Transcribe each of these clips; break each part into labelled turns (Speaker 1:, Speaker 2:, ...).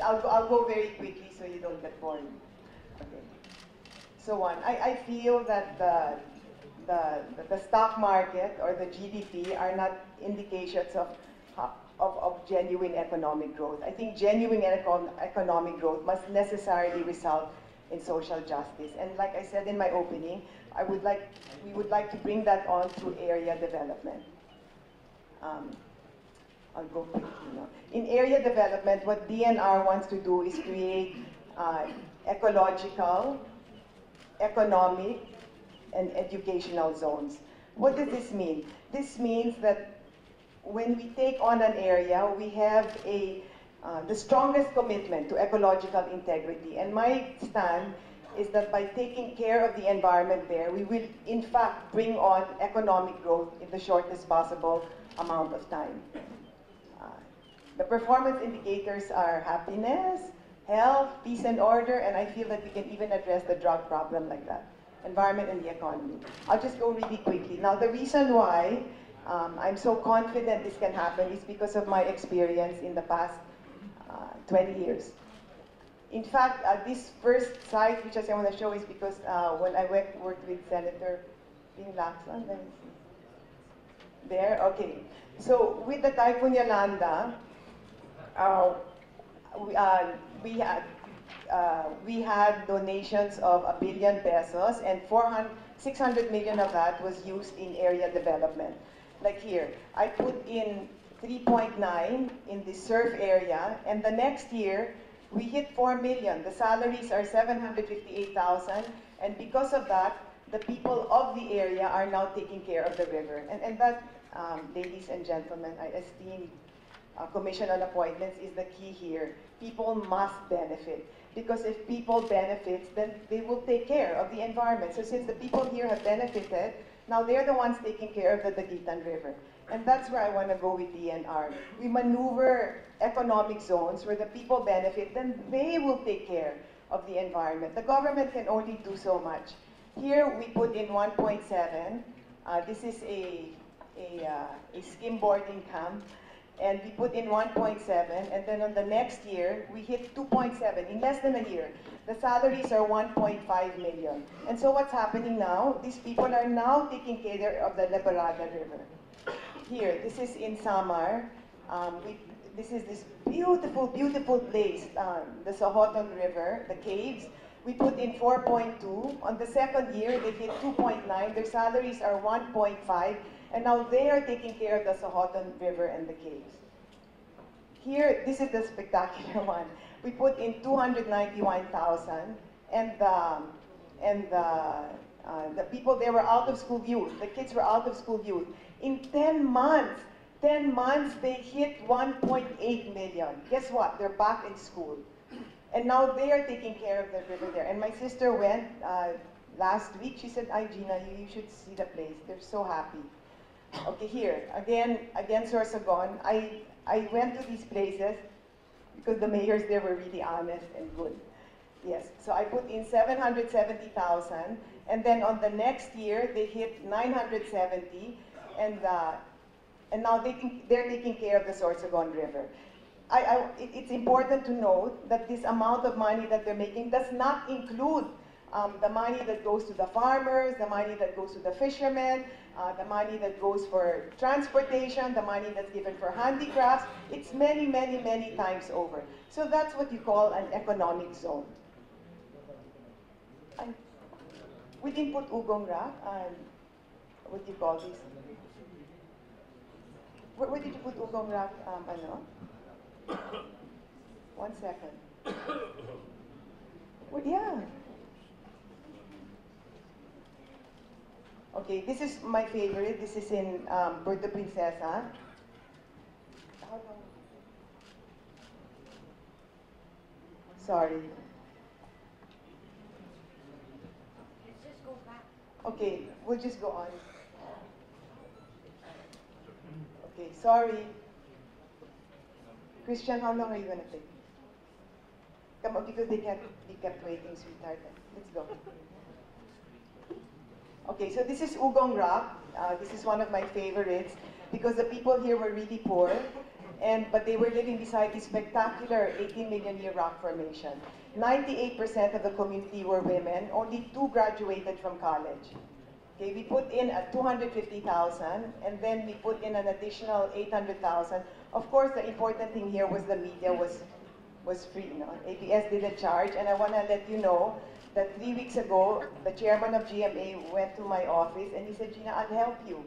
Speaker 1: I'll go very quickly so you don't get bored. Okay. So I feel that the stock market or the GDP are not indications of genuine economic growth. I think genuine economic growth must necessarily result in social justice. And like I said in my opening, we would like to bring that on through area development. I'll go quickly now. In area development, what DNR wants to do is create ecological, economic, and educational zones. What does this mean? This means that when we take on an area, we have the strongest commitment to ecological integrity. And my stand is that by taking care of the environment there, we will in fact bring on economic growth in the shortest possible amount of time. The performance indicators are happiness, health, peace and order, and I feel that we can even address the drug problem like that. Environment and the economy. I'll just go really quickly. Now the reason why I'm so confident this can happen is because of my experience in the past 20 years. In fact, this first site, which I want to show, is because when I worked with Senator Ping Lacson, let me see. There, okay. So with the Typhoon Yolanda, we had donations of ₱1 billion pesos, and 600 million of that was used in area development. Like here, I put in 3.9 in the surf area, and the next year we hit 4 million. The salaries are 758,000, and because of that, the people of the area are now taking care of the river. And that, ladies and gentlemen, I esteem Commission on Appointments is the key here. People must benefit, because if people benefit, then they will take care of the environment. So since the people here have benefited, now they're the ones taking care of the Daguitan River. And that's where I want to go with DNR. We maneuver economic zones where the people benefit, then they will take care of the environment. The government can only do so much. Here we put in 1.7. This is a skimboarding camp. And we put in 1.7, and then on the next year, we hit 2.7 in less than a year. The salaries are 1.5 million. And so what's happening now? These people are now taking care of the Lebarada River. Here, this is in Samar. This is this beautiful, beautiful place, the Sohoton River, the caves. We put in 4.2. On the second year, they hit 2.9. Their salaries are 1.5. And now they are taking care of the Sohoton River and the caves. Here, this is the spectacular one. We put in 291,000, and the people there were out of school youth. The kids were out of school youth. In 10 months, they hit 1.8 million. Guess what? They're back in school. And now they are taking care of the river there. And my sister went last week. She said, "Ay, Gina, you should see the place. They're so happy." Okay, here, again, Sorsogon. I went to these places because the mayors there were really honest and good. Yes, so I put in 770,000, and then on the next year, they hit 970, and now they're taking care of the Sorsogon River. It's important to note that this amount of money that they're making does not include the money that goes to the farmers, the money that goes to the fishermen, the money that goes for transportation, the money that's given for handicrafts. It's many, many, many times over. So that's what you call an economic zone. And we didn't put Ugong Rock. What do you call this? Where did you put Ugong Rock? Ano? 1 second. Well, yeah. Okay, this is my favorite. This is in Puerto Princesa. How long? Sorry.
Speaker 2: Let's just go back.
Speaker 1: Okay, we'll just go on. Okay, sorry. Christian, how long are you going to take? Come on, because they kept waiting, sweetheart. Let's go. Okay, so this is Ugong Rock. This is one of my favorites because the people here were really poor. But they were living beside this spectacular 18 million year rock formation. 98% of the community were women. Only 2 graduated from college. Okay, we put in 250,000, and then we put in an additional 800,000. Of course, the important thing here was the media was free. No? ABS didn't charge, and I want to let you know that 3 weeks ago, the chairman of GMA went to my office, and he said, Gina, I'll help you.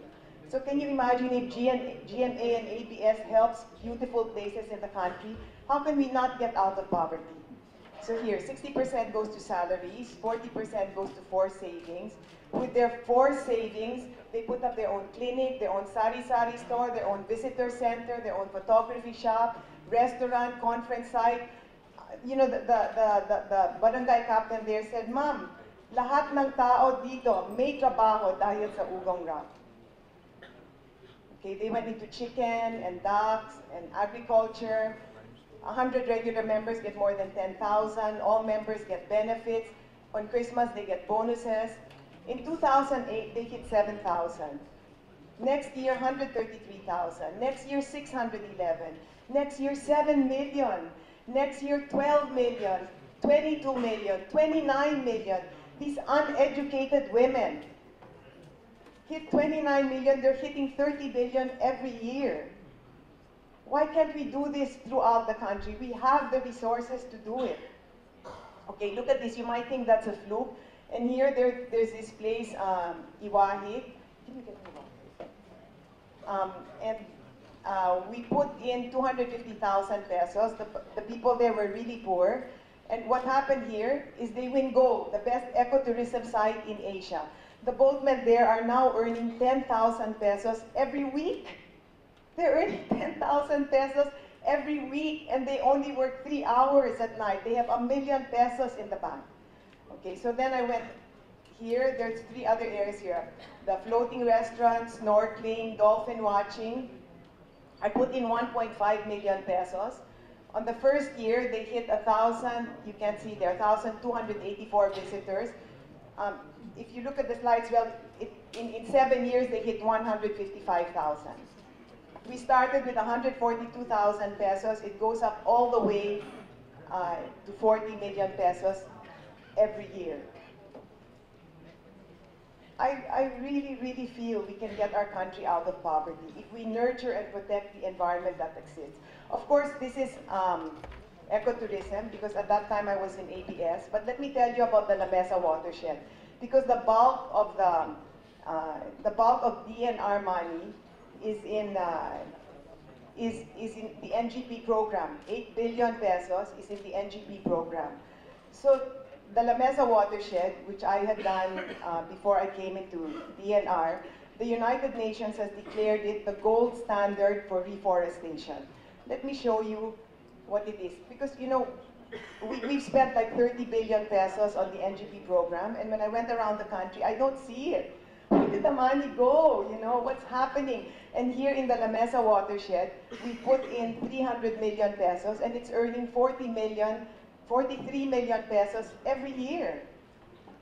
Speaker 1: So can you imagine if GMA and ABS helps beautiful places in the country, how can we not get out of poverty? So here, 60% goes to salaries, 40% goes to forced savings. With their forced savings, they put up their own clinic, their own sari-sari store, their own visitor center, their own photography shop, restaurant, conference site. You know, the barangay captain there said, Ma'am, lahat ng tao dito may trabaho dahil sa Ugong Rock. Okay, they went into chicken and ducks and agriculture. 100 regular members get more than 10,000. All members get benefits. On Christmas, they get bonuses. In 2008, they hit 7,000. Next year, 133,000. Next year, 611. Next year, 7 million. Next year, 12 million, 22 million, 29 million. These uneducated women hit 29 million, they're hitting 30 billion every year. Why can't we do this throughout the country? We have the resources to do it. Okay, look at this. You might think that's a fluke. And here there's this place, Iwahi. We put in 250,000 pesos. The people there were really poor. And what happened here is they win gold, the best ecotourism site in Asia. The boatmen there are now earning 10,000 pesos every week. They're earning 10,000 pesos every week, and they only work 3 hours at night. They have 1 million pesos in the bank. Okay, so then I went here. There's 3 other areas here. The floating restaurants, snorkeling, dolphin watching. I put in 1.5 million pesos. On the first year, they hit 1,000, you can see there, 1,284 visitors. If you look at the slides, well, in 7 years, they hit 155,000. We started with 142,000 pesos. It goes up all the way to 40 million pesos every year. I really, really feel we can get our country out of poverty if we nurture and protect the environment that exists. Of course, this is ecotourism, because at that time I was in ABS. But let me tell you about the La Mesa watershed, because the bulk of DNR money is in the NGP program. 8 billion pesos is in the NGP program. So the La Mesa watershed, which I had done before I came into DNR, the United Nations has declared it the gold standard for reforestation. Let me show you what it is. Because, you know, we've spent like 30 billion pesos on the NGP program, and when I went around the country, I don't see it. Where did the money go? You know, what's happening? And here in the La Mesa watershed, we put in 300 million pesos, and it's earning 43 million pesos every year.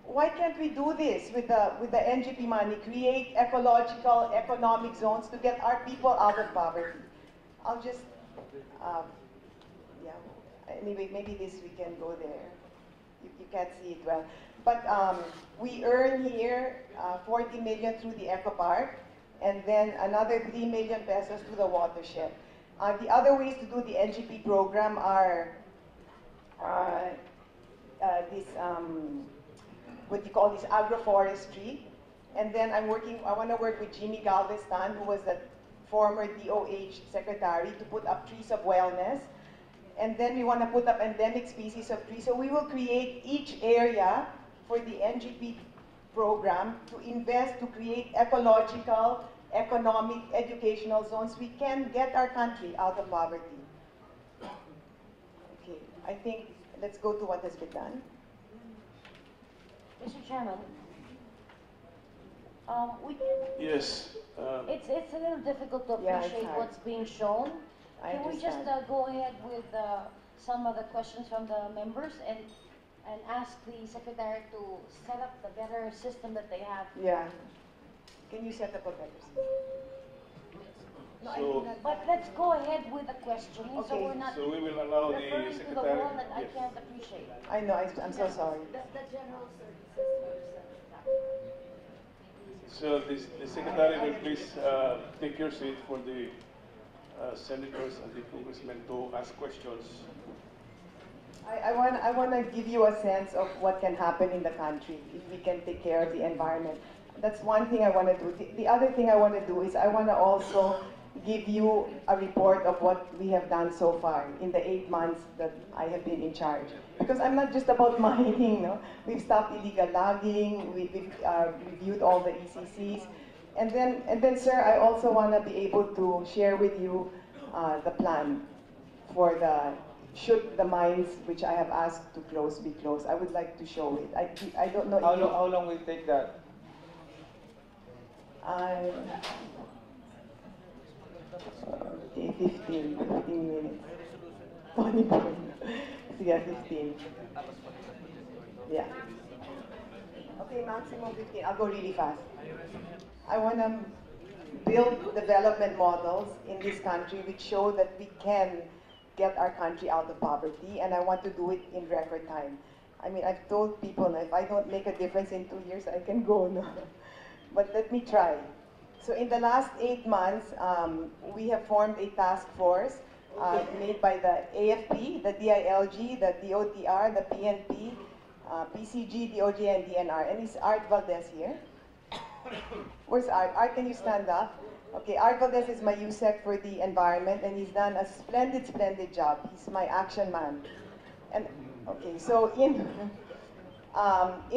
Speaker 1: Why can't we do this with the NGP money, create ecological, economic zones to get our people out of poverty? I'll just, yeah, anyway, maybe this we can go there. You can't see it well. But we earn here 40 million through the Eco Park, and then another 3 million pesos through the watershed. The other ways to do the NGP program are what you call this agroforestry. And then I want to work with Jimmy Galveston, who was the former DOH secretary, to put up trees of wellness. And then we want to put up endemic species of trees. So we will create each area for the NGP program to invest, to create ecological, economic, educational zones. We can get our country out of poverty. Okay, I think let's go to what has been done.
Speaker 2: Mr. Chairman,
Speaker 3: Yes.
Speaker 2: it's a little difficult to
Speaker 1: Yeah, it's
Speaker 2: appreciate
Speaker 1: hard.
Speaker 2: what's being shown. Can we just
Speaker 1: understand.
Speaker 2: go ahead with some of the questions from the members and ask the secretary to set up the better system that they have?
Speaker 1: Yeah. Can you set up a better system? No, I
Speaker 3: So,
Speaker 1: did not.
Speaker 2: But let's go ahead with the questioning, so
Speaker 1: Okay.
Speaker 2: we're not
Speaker 3: so we will allow the
Speaker 2: referring to the
Speaker 3: secretary.
Speaker 2: wall that I
Speaker 3: Yes.
Speaker 2: can't appreciate.
Speaker 1: I know, I'm so sorry.
Speaker 4: The general services
Speaker 3: So the secretary will please take your seat for the senators and the congressmen to ask questions.
Speaker 1: I want to give you a sense of what can happen in the country if we can take care of the environment. That's one thing I want to do. The other thing I want to do is I want to also give you a report of what we have done so far in the 8 months that I have been in charge. Because I'm not just about mining, no? We've stopped illegal logging, we've reviewed all the ECCs. And then, sir, I also want to be able to share with you the plan for should the mines which I have asked to close be closed. I would like to show it. I don't know if
Speaker 5: How long will it take that?
Speaker 1: Okay, 15 minutes. Funny boy. Yeah, 15. Yeah. Okay, maximum 15. I'll go really fast. I want to build development models in this country which show that we can get our country out of poverty, and I want to do it in record time. I mean, I've told people if I don't make a difference in 2 years, I can go now. But let me try. So in the last 8 months, we have formed a task force made by the AFP, the DILG, the DOTR, the PNP, PCG, DOJ, and DNR. And is Art Valdez here? Where's Art? Art, can you stand up? Okay, Art Valdez is my USEC for the environment, and he's done a splendid, splendid job. He's my action man. And okay, so in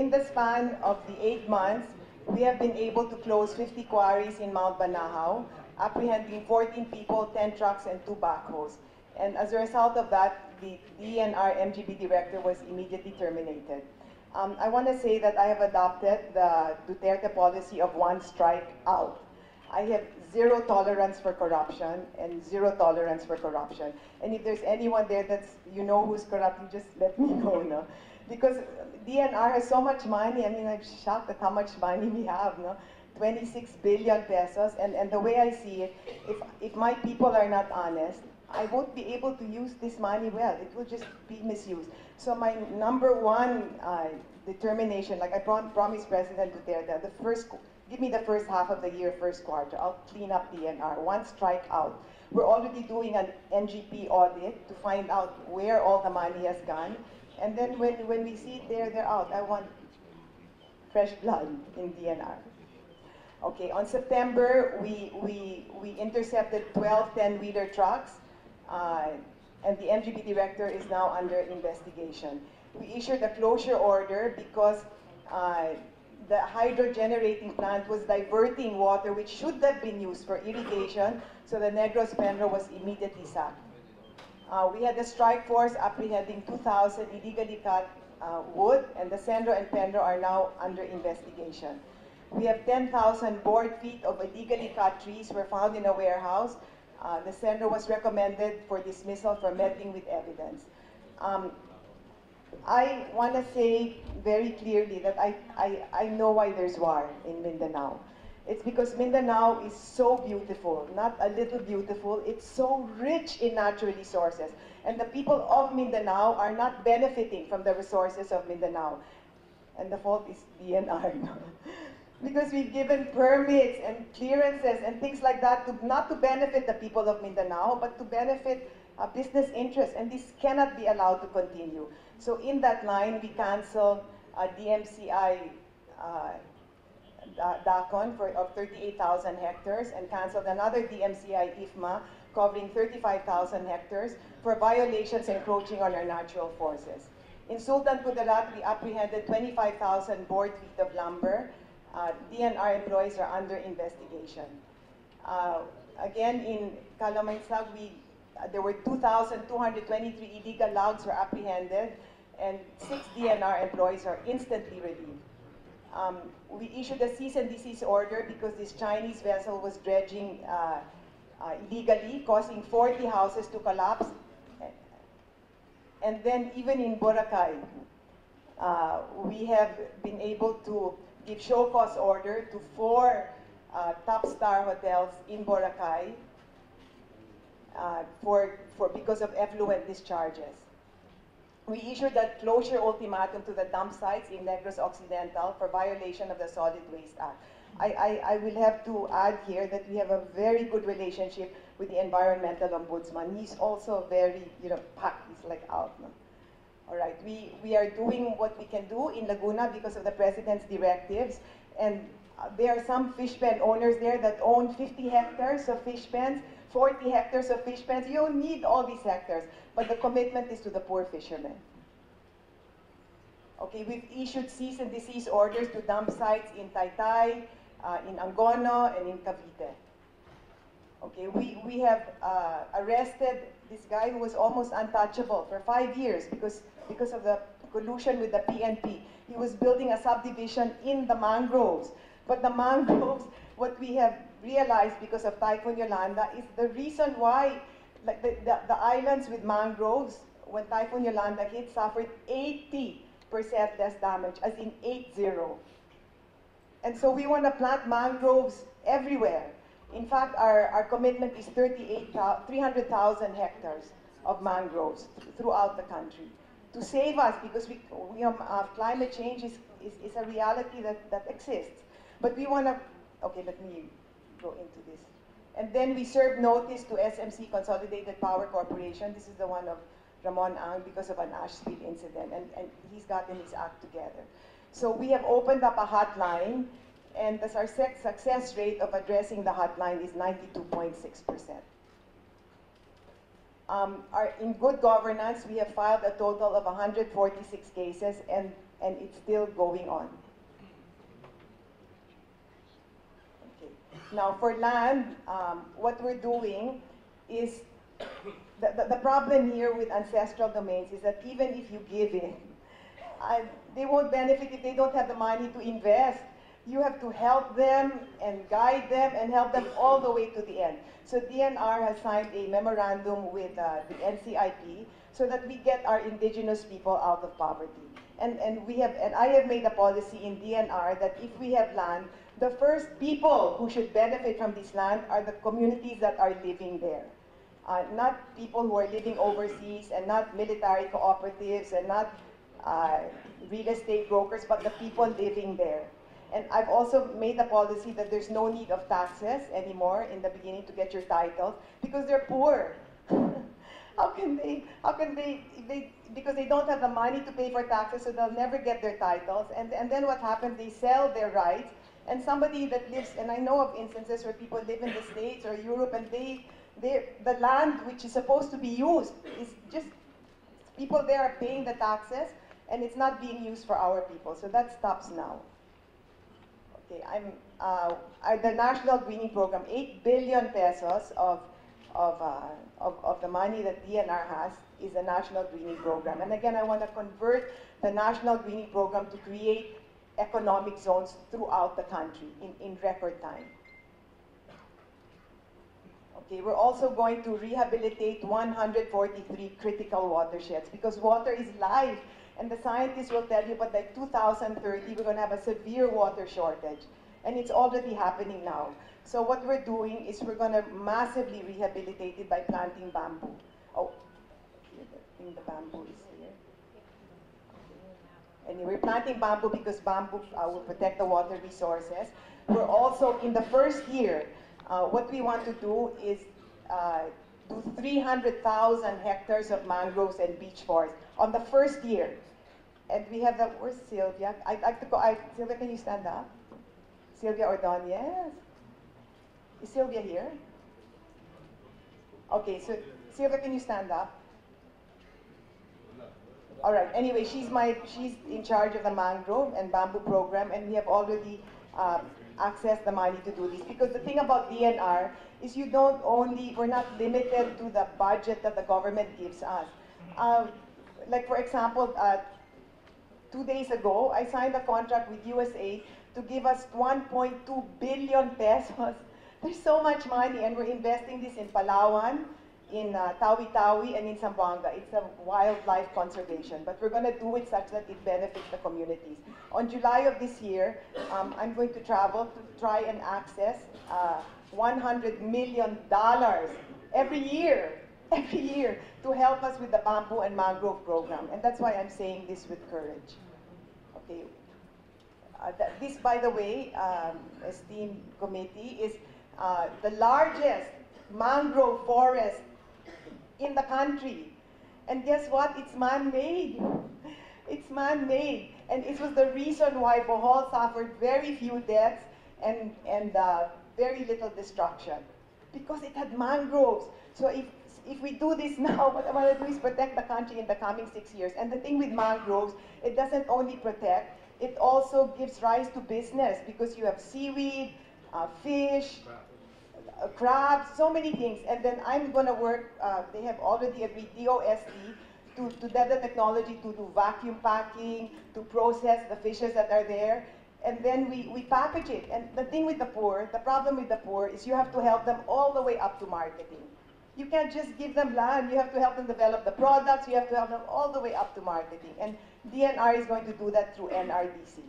Speaker 1: the span of the 8 months, we have been able to close 50 quarries in Mount Banahaw, apprehending 14 people, 10 trucks, and 2 backhoes. And as a result of that, the DENR MGB director was immediately terminated. I want to say that I have adopted the Duterte policy of one strike out. I have zero tolerance for corruption and zero tolerance for corruption. And if there's anyone there that's, you know who's corrupt, you just let me know, no? Because DNR has so much money. I mean, I'm shocked at how much money we have, no? 26 billion pesos. And the way I see it, if my people are not honest, I won't be able to use this money well. It will just be misused. So my number one determination, like I promised President Duterte, give me the first half of the year, first quarter, I'll clean up DNR, one strike out. We're already doing an NGP audit to find out where all the money has gone. And then when we see it there, they're out. I want fresh blood in DNR. Okay, on September, we intercepted 12 10-wheeler trucks, and the MGB director is now under investigation. We issued a closure order because the hydro generating plant was diverting water which should have been used for irrigation, so the Negros Penro was immediately sacked. We had a strike force apprehending 2,000 illegally cut wood, and the Senro and Penro are now under investigation. We have 10,000 board feet of illegally cut trees were found in a warehouse. The Senro was recommended for dismissal for meddling with evidence. I want to say very clearly that I know why there's war in Mindanao. It's because Mindanao is so beautiful, not a little beautiful. It's so rich in natural resources. And the people of Mindanao are not benefiting from the resources of Mindanao. And the fault is DNR. Because we've given permits and clearances and things like that not to benefit the people of Mindanao, but to benefit business interests. And this cannot be allowed to continue. So in that line, we canceled DMCI DACON of 38,000 hectares and canceled another DMCI IFMA covering 35,000 hectares for violations encroaching on our natural forces. In Sultan Kudarat, we apprehended 25,000 board feet of lumber. DNR employees are under investigation. Again, in Calamansag, there were 2,223 illegal logs were apprehended, and 6 DNR employees are instantly relieved. We issued a cease and desist order because this Chinese vessel was dredging illegally, causing 40 houses to collapse. And then even in Boracay, we have been able to give show cause order to 4 top-star hotels in Boracay because of effluent discharges. We issued a closure ultimatum to the dump sites in Negros Occidental for violation of the Solid Waste Act. I will have to add here that we have a very good relationship with the Environmental Ombudsman. He's also very, packed. He's like out. No? All right, we are doing what we can do in Laguna because of the President's directives. And there are some fish pen owners there that own 50 hectares of fish pens, 40 hectares of fish pens. You don't need all these hectares, but the commitment is to the poor fishermen. Okay, we've issued cease and desist orders to dump sites in Taytay, in Angono, and in Cavite. Okay, we have arrested this guy who was almost untouchable for 5 years because of the collusion with the PNP. He was building a subdivision in the mangroves. But the mangroves, what we have realized because of Typhoon Yolanda is the reason why like the islands with mangroves, when Typhoon Yolanda hit, suffered 80% less damage, as in 80. And so we want to plant mangroves everywhere. In fact, our commitment is 300,000 hectares of mangroves throughout the country to save us, because climate change is a reality that exists. But we want to, okay, let me go into this. And then we served notice to SMC, Consolidated Power Corporation. This is the one of Ramon Ang because of an ash spill incident, and he's gotten his act together. So we have opened up a hotline, and our success rate of addressing the hotline is 92.6%. In good governance, we have filed a total of 146 cases, and it's still going on. Okay. Now, for land, what we're doing is, the problem here with ancestral domains is that even if you give in, they won't benefit if they don't have the money to invest. You have to help them and guide them and help them all the way to the end. So DENR has signed a memorandum with the NCIP so that we get our indigenous people out of poverty. And I have made a policy in DENR that if we have land, the first people who should benefit from this land are the communities that are living there. Not people who are living overseas, and not military cooperatives, and not real estate brokers, but the people living there. And I've also made a policy that there's no need of taxes anymore in the beginning to get your titles, because they're poor. Because they don't have the money to pay for taxes, so they'll never get their titles. And then what happens, they sell their rights, and somebody that lives, and I know of instances where people live in the States or Europe, and the land which is supposed to be used is just, people there are paying the taxes, and it's not being used for our people, so that stops now. Okay, the National Greening Program, 8 billion pesos of the money that DENR has is the National Greening Program. And again, I want to convert the National Greening Program to create economic zones throughout the country in record time. Okay, we're also going to rehabilitate 143 critical watersheds, because water is life. And the scientists will tell you, but by 2030, we're going to have a severe water shortage. And it's already happening now. So what we're doing is we're going to massively rehabilitate it by planting bamboo. Oh, I think the bamboo is here. Anyway, we're planting bamboo because bamboo will protect the water resources. We're also, in the first year, what we want to do is do 300,000 hectares of mangroves and beech forests on the first year. And we have where's Sylvia? I'd like to go, Sylvia, can you stand up? Sylvia Ordon, yes. Is Sylvia here? Okay, so Sylvia, can you stand up? All right, anyway, she's in charge of the mangrove and bamboo program, and we have already accessed the money to do this. Because the thing about DENR is we're not limited to the budget that the government gives us. Like for example, 2 days ago, I signed a contract with USA to give us 1.2 billion pesos. There's so much money, and we're investing this in Palawan, in Tawi-Tawi, and in Zamboanga. It's a wildlife conservation, but we're going to do it such that it benefits the communities. On July of this year, I'm going to travel to try and access $100 million every year, every year, to help us with the bamboo and mangrove program. And that's why I'm saying this with courage. Okay. This, by the way, esteemed committee, is the largest mangrove forest in the country. And guess what? It's man-made. It's man-made. And it was the reason why Bohol suffered very few deaths and very little destruction. Because it had mangroves. So if we do this now, what I want to do is protect the country in the coming 6 years. And the thing with mangroves, it doesn't only protect, it also gives rise to business because you have seaweed, fish, crabs, so many things. And then I'm going to work, they have already agreed, DOST, to develop technology to do vacuum packing, to process the fishes that are there. And then we package it. And the thing with the poor, the problem with the poor is you have to help them all the way up to marketing. You can't just give them land. You have to help them develop the products. You have to help them all the way up to marketing. And DNR is going to do that through NRDC.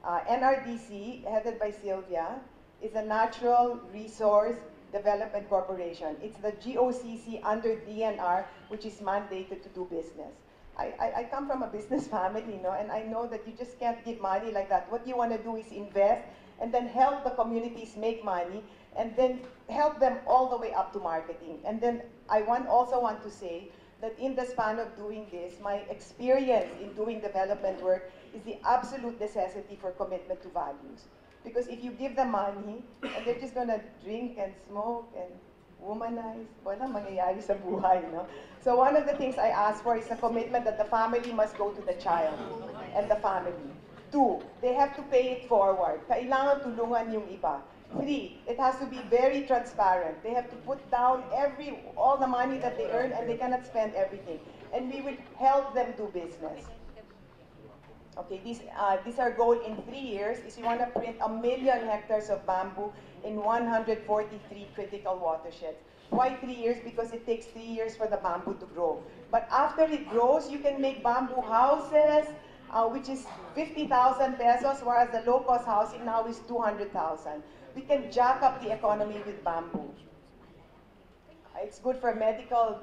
Speaker 1: NRDC, headed by Sylvia, is a Natural Resource Development Corporation. It's the GOCC under DNR, which is mandated to do business. I come from a business family, you know, and I know that you just can't give money like that. What you want to do is invest and then help the communities make money and then help them all the way up to marketing. And then I also want to say that in the span of doing this, my experience in doing development work is the absolute necessity for commitment to values. Because if you give them money, and they're just gonna drink and smoke and womanize, walang mangyayari sa buhay, no? So one of the things I ask for is a commitment that the family must go to the child and the family. 2, they have to pay it forward. Kailangan tulungan yung iba. 3, it has to be very transparent. They have to put down all the money that they earn and they cannot spend everything. And we will help them do business. Okay, this our goal in 3 years is we want to print 1 million hectares of bamboo in 143 critical watersheds. Why 3 years? Because it takes 3 years for the bamboo to grow. But after it grows, you can make bamboo houses, which is 50,000 pesos, whereas the low-cost housing now is 200,000. We can jack up the economy with bamboo. It's good for medical,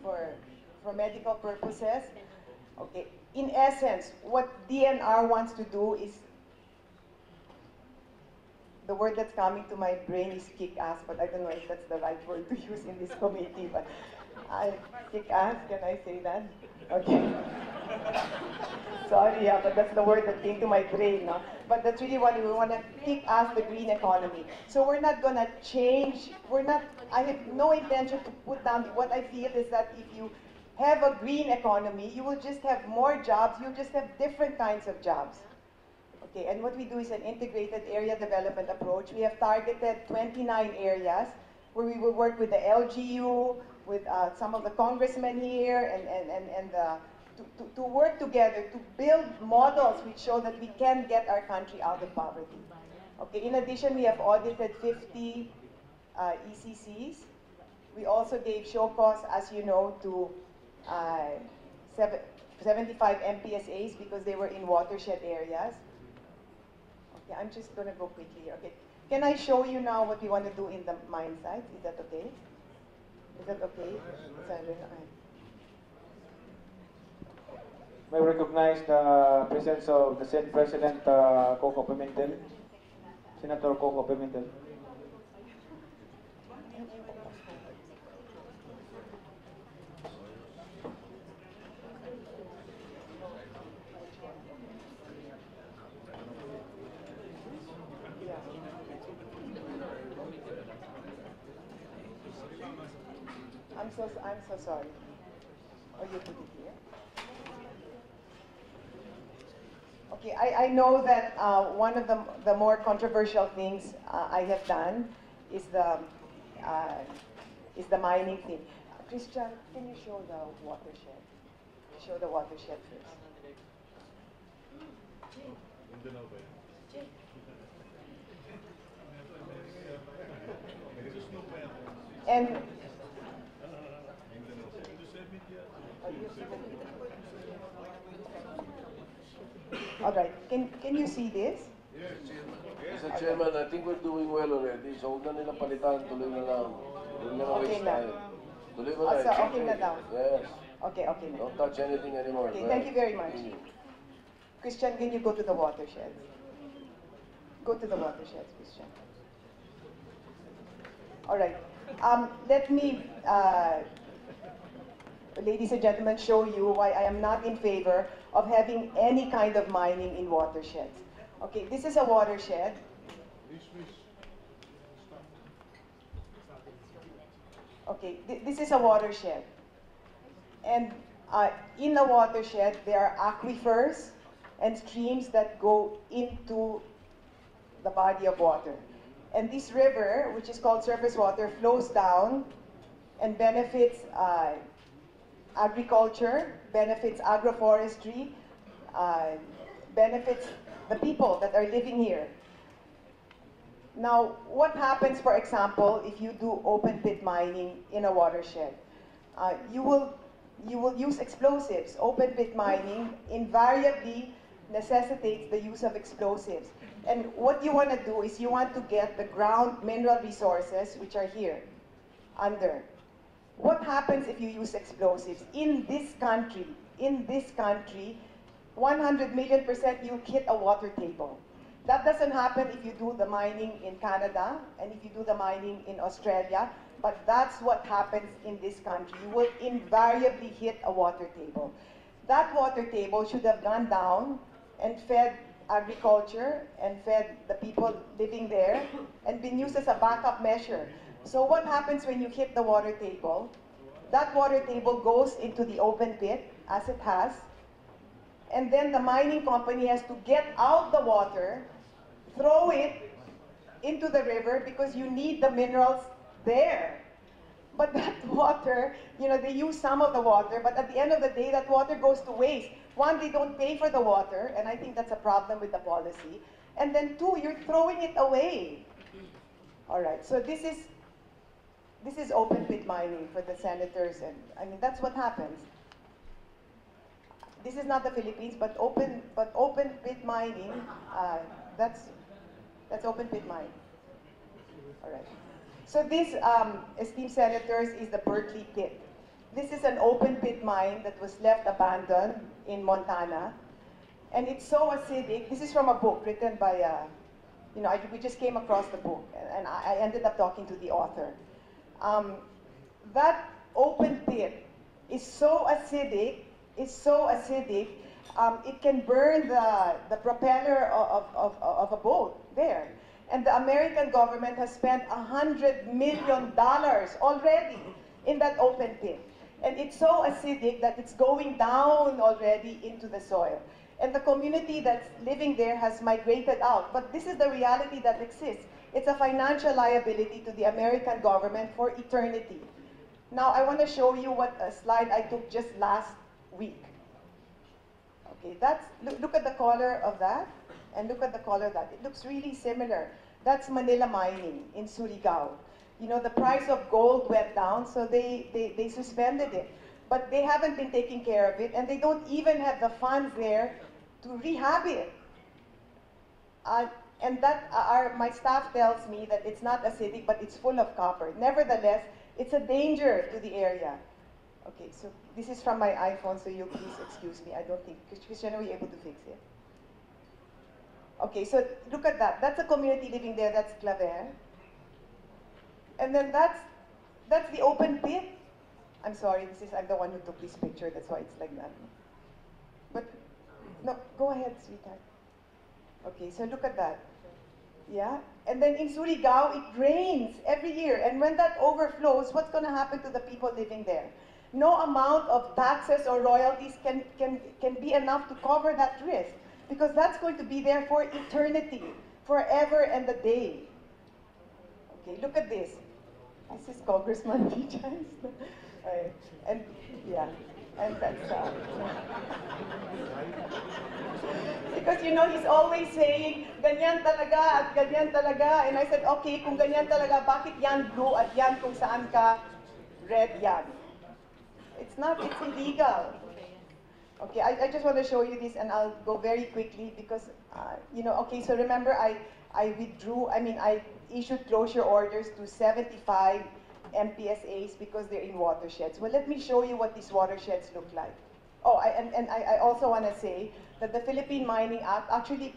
Speaker 1: for medical purposes. Okay. In essence, what DNR wants to do is, the word that's coming to my brain is kick-ass, but I don't know if that's the right word to use in this committee, but kick-ass, can I say that? Okay. Sorry, yeah, but that's the word that came to my brain, no? But that's really what we want to kick-ass the green economy. So we're not gonna change, I have no intention to put down, what I feel is that if you have a green economy, you will just have more jobs, you'll just have different kinds of jobs. Okay, and what we do is an integrated area development approach. We have targeted 29 areas where we will work with the LGU, with some of the congressmen here, and to work together to build models which show that we can get our country out of poverty. Okay, in addition, we have audited 50 ECCs. We also gave show cause, as you know, to 75 MPSAs because they were in watershed areas. Okay, I'm just going to go quickly here. Okay, can I show you now what we want to do in the mine site? Is that okay? Is that okay?
Speaker 5: May recognize the presence of the Senate President Coco Pimentel, Senator Coco Pimentel.
Speaker 1: I'm so sorry. Oh, you put it here? Okay, I know that one of the more controversial things I have done is the mining thing. Christian, can you show the watershed? Show the watershed first. And all right, can you see this?
Speaker 6: Mr. Chairman, I think we're doing well already. So huwag na nilang palitan, tuloy na lang. Huwag na
Speaker 1: Okay
Speaker 6: waste
Speaker 1: na.
Speaker 6: time. Tuloy mo
Speaker 1: Oh,
Speaker 6: na.
Speaker 1: so
Speaker 6: Check
Speaker 1: okay na
Speaker 6: it.
Speaker 1: daw.
Speaker 6: Yes.
Speaker 1: Okay, okay na.
Speaker 6: Don't touch anything anymore.
Speaker 1: Okay,
Speaker 6: Go
Speaker 1: thank
Speaker 6: ahead.
Speaker 1: you very much.
Speaker 6: Continue.
Speaker 1: Christian, can you go to the watersheds? Go to the watersheds, Christian. All right. Let me, ladies and gentlemen, show you why I am not in favor of having any kind of mining in watersheds. Okay, this is a watershed. Okay, this is a watershed. And in a watershed, there are aquifers and streams that go into the body of water. And this river, which is called surface water, flows down and benefits agriculture, benefits agroforestry, benefits the people that are living here. Now, what happens, for example, if you do open pit mining in a watershed? You will use explosives. Open pit mining invariably necessitates the use of explosives. And what you want to do is you want to get the ground mineral resources, which are here, under. What happens if you use explosives? In this country, 100,000,000% you'll hit a water table. That doesn't happen if you do the mining in Canada and if you do the mining in Australia, but that's what happens in this country. You will invariably hit a water table. That water table should have gone down and fed agriculture and fed the people living there and been used as a backup measure. So what happens when you hit the water table? That water table goes into the open pit, as it has, and then the mining company has to get out the water, throw it into the river because you need the minerals there. But that water, they use some of the water, but at the end of the day, that water goes to waste. One, they don't pay for the water, and I think that's a problem with the policy. And then two, you're throwing it away. All right, so this is open pit mining for the senators, and I mean, that's what happens. This is not the Philippines, but open pit mining, that's open pit mining. All right. So this, esteemed senators, is the Berkeley pit. This is an open pit mine that was left abandoned in Montana. And it's so acidic. This is from a book written by, we just came across the book, and I ended up talking to the author. That open pit is so acidic, it can burn the propeller of a boat there. And the American government has spent $100 million already in that open pit. And it's so acidic that it's going down already into the soil. And the community that's living there has migrated out. But this is the reality that exists. It's a financial liability to the American government for eternity. Now, I want to show you what a slide I took just last week. Okay, look at the color of that, and look at the color of that. It looks really similar. That's Manila mining in Surigao. The price of gold went down, so they suspended it. But they haven't been taking care of it, and they don't even have the funds there to rehab it. And my staff tells me that it's not acidic, but it's full of copper. Nevertheless, it's a danger to the area. Okay, so this is from my iPhone, so you please excuse me. I don't think, Christian, are we able to fix it? Okay, so look at that. That's a community living there, that's Claver. And then that's the open pit. I'm sorry, I'm the one who took this picture, that's why it's like that. But, no, go ahead, sweetheart. Okay, so look at that. Yeah, and then in Surigao, it rains every year. And when that overflows, what's going to happen to the people living there? No amount of taxes or royalties can be enough to cover that risk, because that's going to be there for eternity, forever and a day. Okay, look at this. This is Congressman Vichans. And yeah, and that's because he's always saying, ganyan talaga at ganyan talaga. And I said, okay, kung ganyan talaga, bakit yan blue at yan kung saan ka red yan? It's illegal. Okay, I just want to show you this, and I'll go very quickly because, okay, so remember I issued closure orders to 75 MPSAs because they're in watersheds. Well, let me show you what these watersheds look like. Oh, I also want to say that the Philippine Mining Act, actually,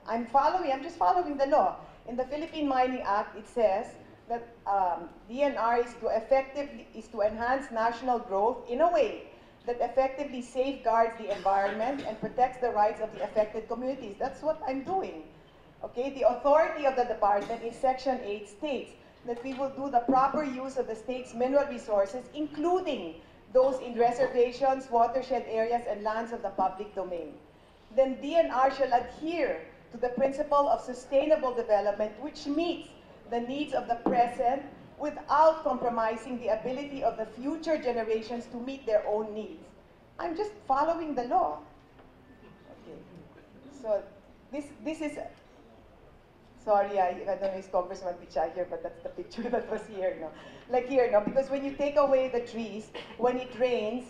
Speaker 1: I'm just following the law. In the Philippine Mining Act, it says that DNR is to enhance national growth in a way that effectively safeguards the environment and protects the rights of the affected communities. That's what I'm doing. Okay, the authority of the department in Section 8 states that we will do the proper use of the state's mineral resources, including those in reservations, watershed areas, and lands of the public domain. Then DNR shall adhere to the principle of sustainable development, which meets the needs of the present without compromising the ability of the future generations to meet their own needs. I'm just following the law. Okay. So this is, sorry, I don't know if Congressman Pichai here, but that's the picture that was here. No? Like here, no? Because when you take away the trees, when it rains,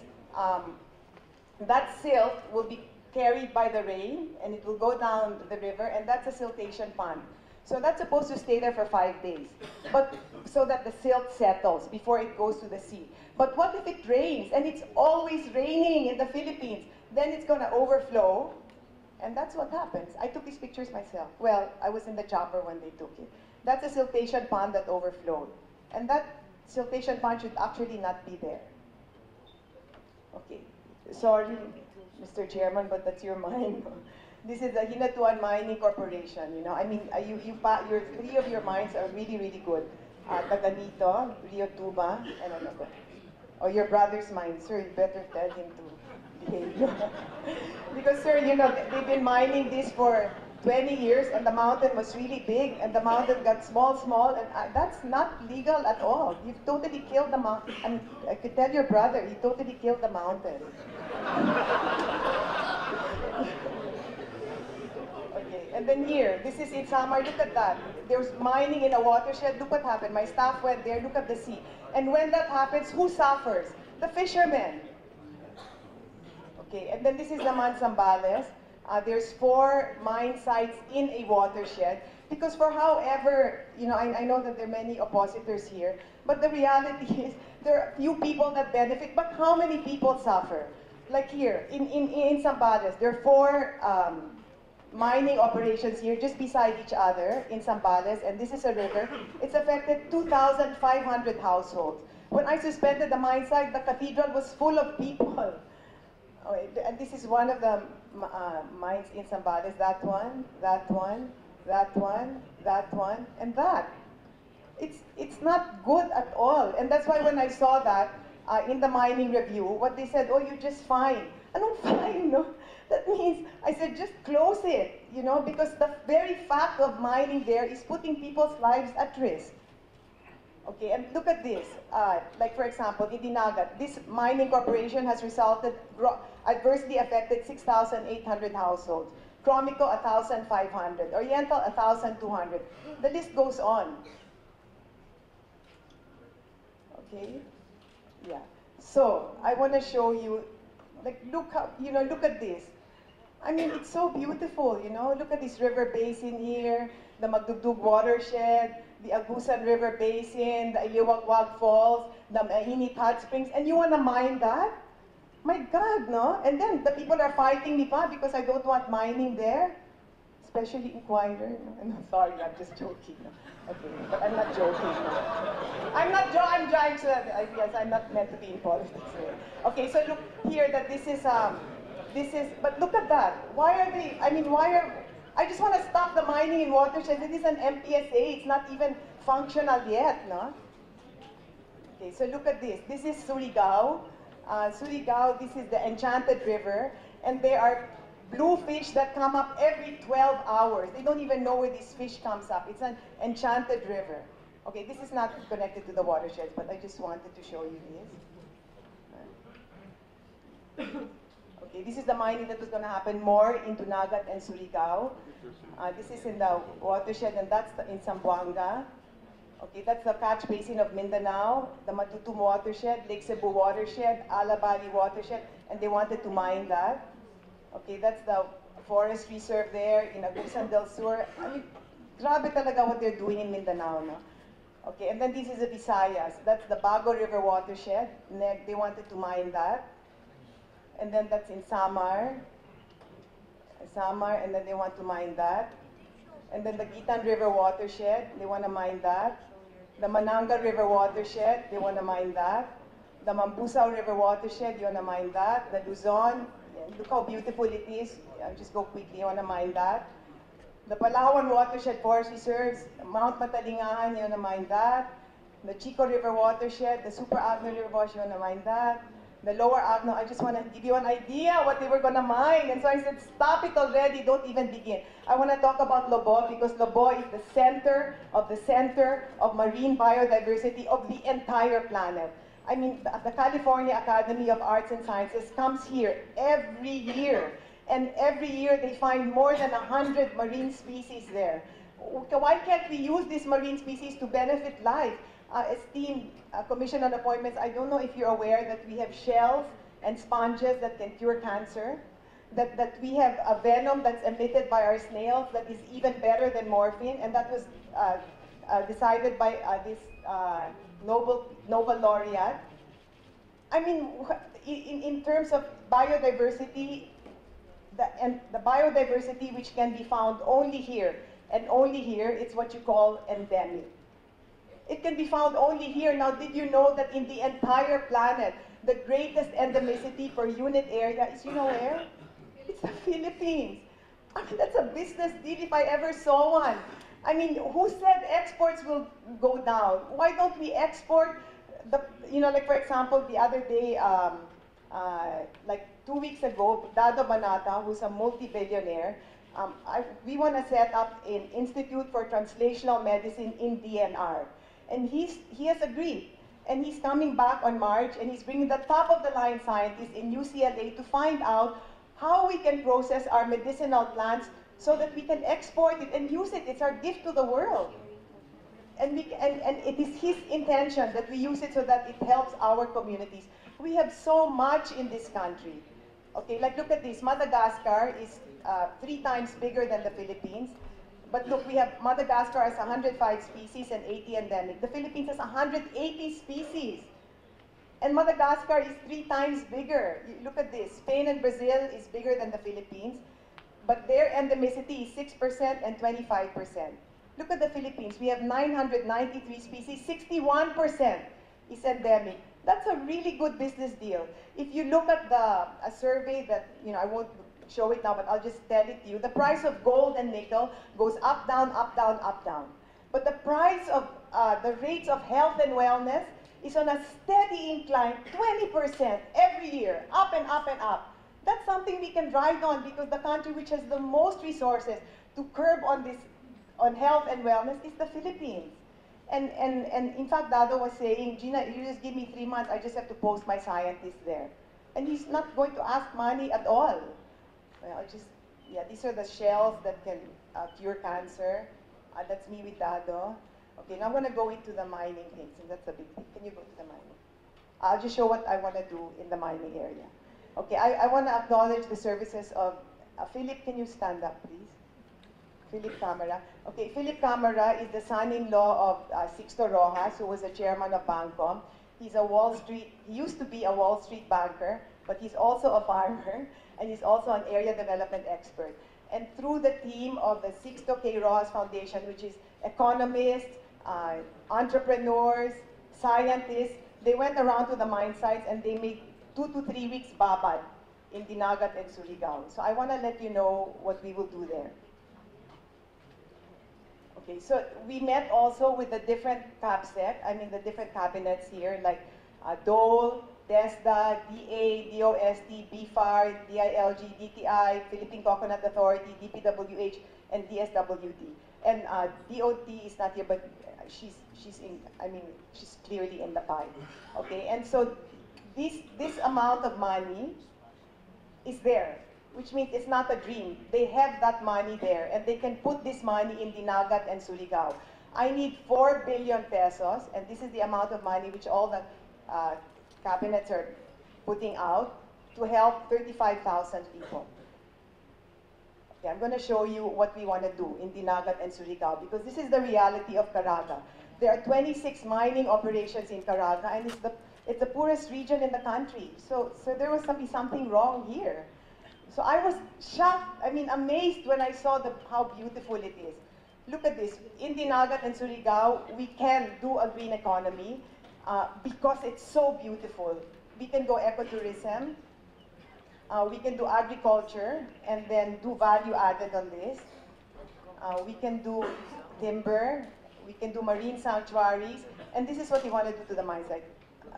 Speaker 1: that silt will be carried by the rain, and it will go down the river, and that's a siltation pond. So that's supposed to stay there for 5 days, but so that the silt settles before it goes to the sea. But what if it rains, and it's always raining in the Philippines? Then it's going to overflow, and that's what happens. I took these pictures myself. Well, I was in the chopper when they took it. That's a siltation pond that overflowed, and that siltation pond should actually not be there. Okay, sorry, Mr. Chairman, but that's your mind. This is the Hinatuan Mining Corporation, you know. I mean, your three of your mines are really, really good. Taganito, Rio Tuba, and ano ba? Oh, your brother's mine, sir, you better tell him to behave. Because, sir, you know, they've been mining this for 20 years, and the mountain was really big, and the mountain got small, and that's not legal at all. You've totally killed the mountain. I mean, I could tell your brother, he totally killed the mountain. And then here, this is in Samar, look at that. There's mining in a watershed, look what happened. My staff went there, look at the sea. And when that happens, who suffers? The fishermen. Okay, and then this is Naman Zambales. There's 4 mine sites in a watershed. Because for however, you know, I know that there are many oppositors here, but the reality is there are few people that benefit, but how many people suffer? Like here, in Zambales, there are 4 mining operations here just beside each other in Zambales, and this is a river. It's affected 2,500 households. When I suspended the mine site, the cathedral was full of people. Oh, and this is one of the mines in Zambales, that one, that one, that one, that one, and that. It's not good at all. And that's why when I saw that in the mining review, what they said, oh, you're just fine. Anong fine, no? That means, I said, just close it, you know, because the very fact of mining there is putting people's lives at risk. Okay, and look at this. Like, for example, in Dinagat, this mining corporation has adversely affected 6,800 households. Cromico, 1,500. Oriental, 1,200. The list goes on. Okay? Yeah. So, I want to show you, like, look how, you know, look at this. I mean, it's so beautiful, you know. Look at this river basin here, the Magdugdug watershed, the Agusan River Basin, the Iliwagwag Falls, the Mainit Hot Springs, and you want to mine that? My God, no? And then the people are fighting me pa because I don't want mining there, especially Inquirer. No? And I'm sorry, I'm just joking. No? Okay, but I'm not joking. No? I'm trying to, yes, I'm not meant to be in politics. Okay, so look here that this is, but look at that. Why are they, I mean, I just want to stop the mining in watersheds. It is an MPSA, it's not even functional yet, no? Okay, so look at this. This is Surigao. Surigao, this is the Enchanted River, and there are blue fish that come up every 12 hours. They don't even know where this fish comes up. It's an enchanted river. Okay, this is not connected to the watersheds, but I just wanted to show you this. Okay, this is the mining that was going to happen more in Dunagat and Surigao. This is in the watershed, and that's in Zamboanga. Okay, that's the catch basin of Mindanao, the Matutum watershed, Lake Cebu watershed, Alabali watershed, and they wanted to mine that. Okay, that's the forest reserve there in Agusan del Sur. I mean, grabe talaga what they're doing in Mindanao, no? Okay, and then this is the Visayas. That's the Bago River watershed. They wanted to mine that. And then that's in Samar, and then they want to mine that. And then the Gitan River watershed, they want to mine that. The Mananga River watershed, they want to mine that. The Mampusao River watershed, you want to mine that. The Luzon, look how beautiful it is. I'll just go quickly, you want to mine that. The Palawan watershed forest reserves, Mount Matalingahan, you want to mine that. The Chico River watershed, the Super Agno River watershed, you want to mine that. The Lower Agno, I just want to give you an idea what they were going to mine. And so I said, stop it already, don't even begin. I want to talk about Lobo because Lobo is the center of marine biodiversity of the entire planet. I mean, the California Academy of Arts and Sciences comes here every year. And every year they find more than 100 marine species there. Why can't we use these marine species to benefit life? Esteemed Commission on Appointments, I don't know if you're aware that we have shells and sponges that can cure cancer, that we have a venom that's emitted by our snails that is even better than morphine, and that was decided by this Nobel laureate. I mean, in terms of biodiversity, the biodiversity which can be found only here, and only here, it's what you call endemic. It can be found only here. Now, did you know that in the entire planet, the greatest endemicity per unit area is, you know where? It's the Philippines. I mean, that's a business deal if I ever saw one. I mean, who said exports will go down? Why don't we export like for example, the other day, like 2 weeks ago, Dado Banata, who's a multi-billionaire, we want to set up an Institute for Translational Medicine in DNR. And he has agreed. And he's coming back on March, and he's bringing the top-of-the-line scientists in UCLA to find out how we can process our medicinal plants so that we can export it and use it. It's our gift to the world. And it is his intention that we use it so that it helps our communities. We have so much in this country. Okay, like look at this. Madagascar is 3 times bigger than the Philippines. But look, we have Madagascar has 105 species and 80 endemic. The Philippines has 180 species. And Madagascar is 3 times bigger. Look at this. Spain and Brazil is bigger than the Philippines. But their endemicity is 6% and 25%. Look at the Philippines. We have 993 species, 61% is endemic. That's a really good business deal. If you look at a survey that, I won't show it now, but I'll just tell it to you. The price of gold and nickel goes up, down, up, down, up, down. But the price of, the rates of health and wellness is on a steady incline, 20% every year, up and up and up. That's something we can ride on because the country which has the most resources to curb on this, on health and wellness is the Philippines. And in fact, Dado was saying, Gina, you just give me 3 months, I just have to post my scientists there. And he's not going to ask money at all. Well, these are the shells that can cure cancer. That's me with Dado. Okay, now I'm going to go into the mining things, and that's a big thing. Can you go to the mining? I'll just show what I want to do in the mining area. Okay, I want to acknowledge the services of, Philip, can you stand up, please? Philip Camara. Okay, Philip Camara is the son-in-law of Sixto Rojas, who was the chairman of Bancom. He's he used to be a Wall Street banker, but he's also a farmer, and he's also an area development expert. And through the team of the Sixto K. Rojas Foundation, which is economists, entrepreneurs, scientists, they went around to the mine sites and they made 2 to 3 weeks babad in Dinagat and Surigao. So I want to let you know what we will do there. Okay, so we met also with the different CABSEC, the different cabinets here, like DOLE, DESDA, DA, DOST, BFAR, DILG, DTI, Philippine Coconut Authority, DPWH, and DSWD. And DOT is not here, but she's clearly in the pie. Okay, and so this amount of money is there, which means it's not a dream. They have that money there, and they can put this money in Dinagat and Surigao. I need 4 billion pesos, and this is the amount of money which all the cabinets are putting out to help 35,000 people. Okay, I'm going to show you what we want to do in Dinagat and Surigao, because this is the reality of Caraga. There are 26 mining operations in Caraga, and it's the poorest region in the country. So there was something wrong here. So I was shocked, amazed when I saw how beautiful it is. Look at this. In Dinagat and Surigao, we can do a green economy because it's so beautiful. We can go ecotourism, we can do agriculture, and then do value added on this. We can do timber, we can do marine sanctuaries, and this is what we want to do to the mine site.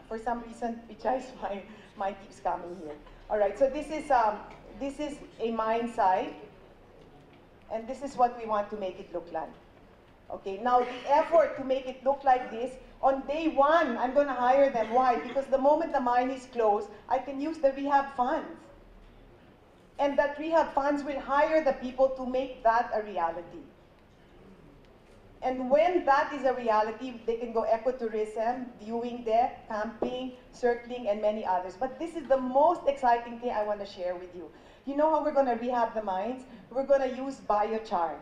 Speaker 1: For some reason, Pichai's mine keeps coming here. All right, so this is a mine site, and this is what we want to make it look like. Okay, now the effort to make it look like this, on day one, I'm going to hire them. Why? Because the moment the mine is closed, I can use the rehab funds. And that rehab funds will hire the people to make that a reality. And when that is a reality, they can go ecotourism, viewing deck, camping, circling, and many others. But this is the most exciting thing I want to share with you. You know how we're going to rehab the mines? We're going to use biochar.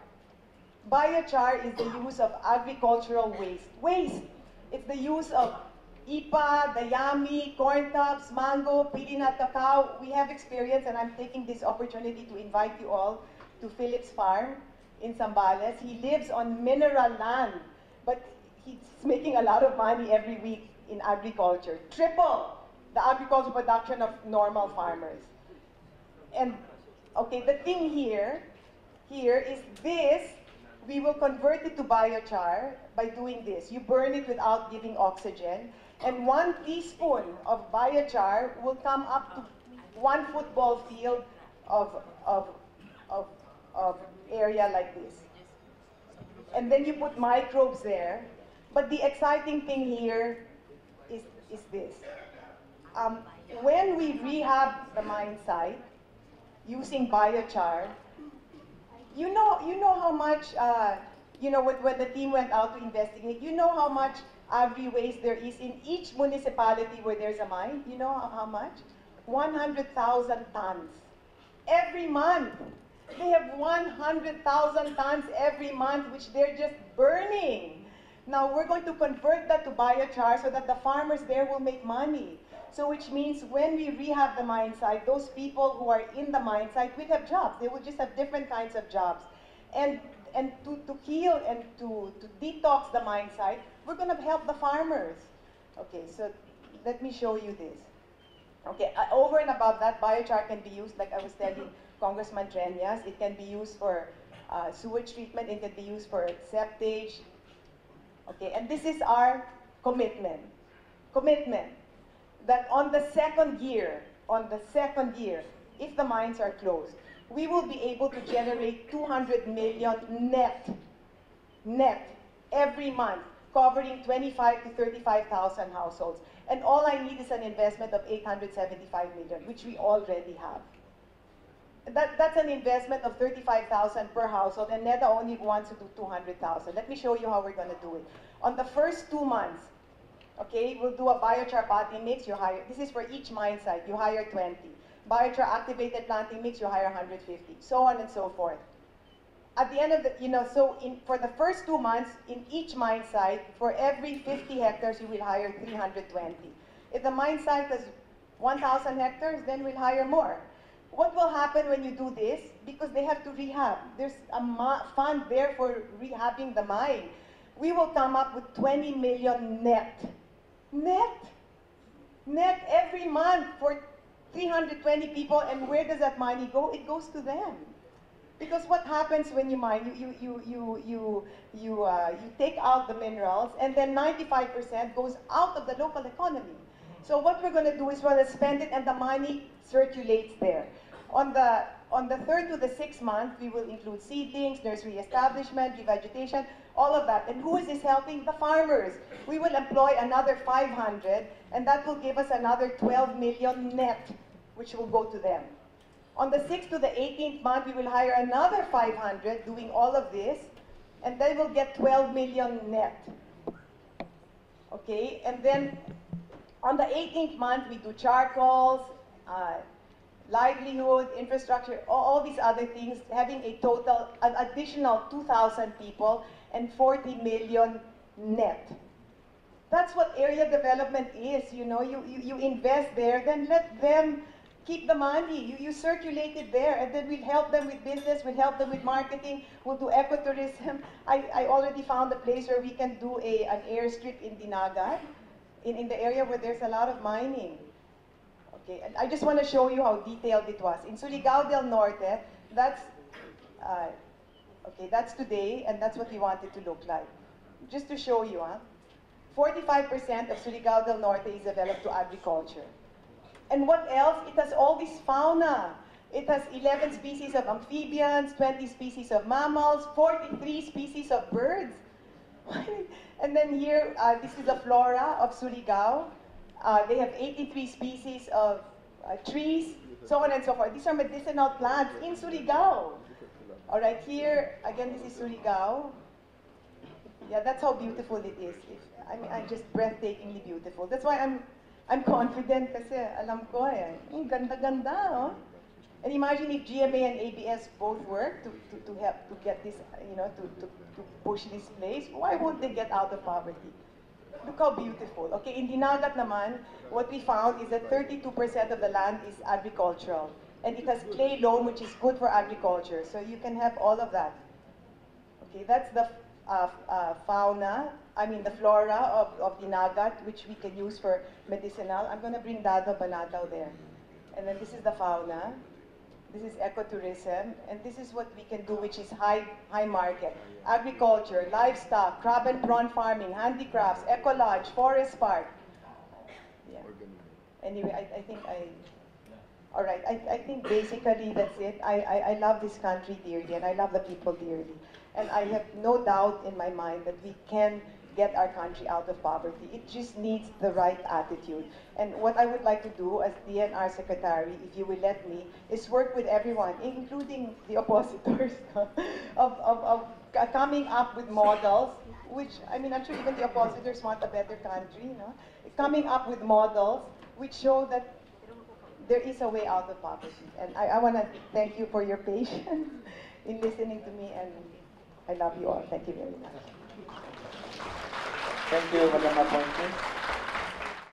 Speaker 1: Biochar is the use of agricultural waste. Waste. It's the use of ipa, dayami, corn tops, mango, pili nut cacao. We have experience, and I'm taking this opportunity to invite you all to Philip's farm in Zambales. He lives on mineral land, but he's making a lot of money every week in agriculture. Triple the agricultural production of normal farmers. And, okay, the thing here is this. We will convert it to biochar by doing this. You burn it without giving oxygen, and 1 teaspoon of biochar will come up to 1 football field of area like this. And then you put microbes there. But the exciting thing here is this. When we rehab the mine site using biochar, you know how much, when the team went out to investigate, you know how much agri-waste there is in each municipality where there's a mine? You know how much? 100,000 tons. Every month. They have 100,000 tons every month, which they're just burning. Now we're going to convert that to biochar so that the farmers there will make money. So which means when we rehab the mine site, those people who are in the mine site will have jobs. They will just have different kinds of jobs. And to heal and to detox the mine site, we're going to help the farmers. Okay, so let me show you this. Okay, over and above that, biochar can be used, like I was telling Congressman Treñas, it can be used for sewage treatment, it can be used for septage. Okay, and this is our commitment. That on the second year, if the mines are closed, we will be able to generate 200 million net every month, covering 25 to 35,000 households. And all I need is an investment of 875 million, which we already have. That's an investment of 35,000 per household, and NEDA only wants to do 200,000. Let me show you how we're going to do it. On the first 2 months, okay, we'll do a biochar potting mix. This is for each mine site. You hire 20. Biochar activated planting mix. You hire 150. So on and so forth. At the end of the, for the first 2 months, in each mine site, for every 50 hectares, you will hire 320. If the mine site has 1,000 hectares, then we'll hire more. What will happen when you do this? Because they have to rehab. There's a fund there for rehabbing the mine. We will come up with 20 million net. Net every month for 320 people, and where does that money go? It goes to them. Because what happens when you mine, you take out the minerals, and then 95% goes out of the local economy. So what we're going to do is we're going to spend it, and the money circulates there. On the 3rd to the 6th month, we will include seedlings, nursery establishment, revegetation, all of that. And who is this helping? The farmers. We will employ another 500, and that will give us another 12 million net, which will go to them. On the 6th to the 18th month, we will hire another 500 doing all of this, and then we'll get 12 million net. Okay, and then on the 18th month, we do charcoals, livelihood, infrastructure, all these other things, having a total, an additional 2,000 people and 40 million net. That's what area development is, you know. You invest there, then let them keep the money. You circulate it there, and then we'll help them with business, we'll help them with marketing, we'll do ecotourism. I already found a place where we can do an airstrip in Dinagat, in the area where there's a lot of mining. Okay, and I just want to show you how detailed it was. In Surigao del Norte, that's today, and that's what we want it to look like. Just to show you, 45% of Surigao del Norte is developed to agriculture. And what else? It has all this fauna. It has 11 species of amphibians, 20 species of mammals, 43 species of birds. And then here, this is the flora of Surigao. They have 83 species of trees, so on and so forth. These are medicinal plants in Surigao. All right, here, again, this is Surigao. Yeah, that's how beautiful it is. I mean, I'm just breathtakingly beautiful. That's why I'm confident kasi alam ko eh. Ganda-ganda, oh. And imagine if GMA and ABS both work to help to get this, you know, to push this place. Why won't they get out of poverty? Look how beautiful. Okay, in Dinagat naman, what we found is that 32% of the land is agricultural. And it has clay loam, which is good for agriculture. So you can have all of that. Okay, that's the the flora of Dinagat, which we can use for medicinal. I'm going to bring Dado Banataw there. And then this is the fauna. This is ecotourism. And this is what we can do, which is high market. Agriculture, livestock, crab and prawn farming, handicrafts, eco-lodge, forest park. Yeah. Anyway, all right, I think basically that's it. I love this country dearly, and I love the people dearly. And I have no doubt in my mind that we can get our country out of poverty. It just needs the right attitude. And what I would like to do as DNR Secretary, if you will let me, is work with everyone, including the oppositors, of coming up with models, which, I mean, I'm sure even the oppositors want a better country, you know? Coming up with models which show that there is a way out of poverty. And I want to thank you for your patience in listening to me, and I love you all. Thank you very much.
Speaker 5: Thank you, Madam Appointee.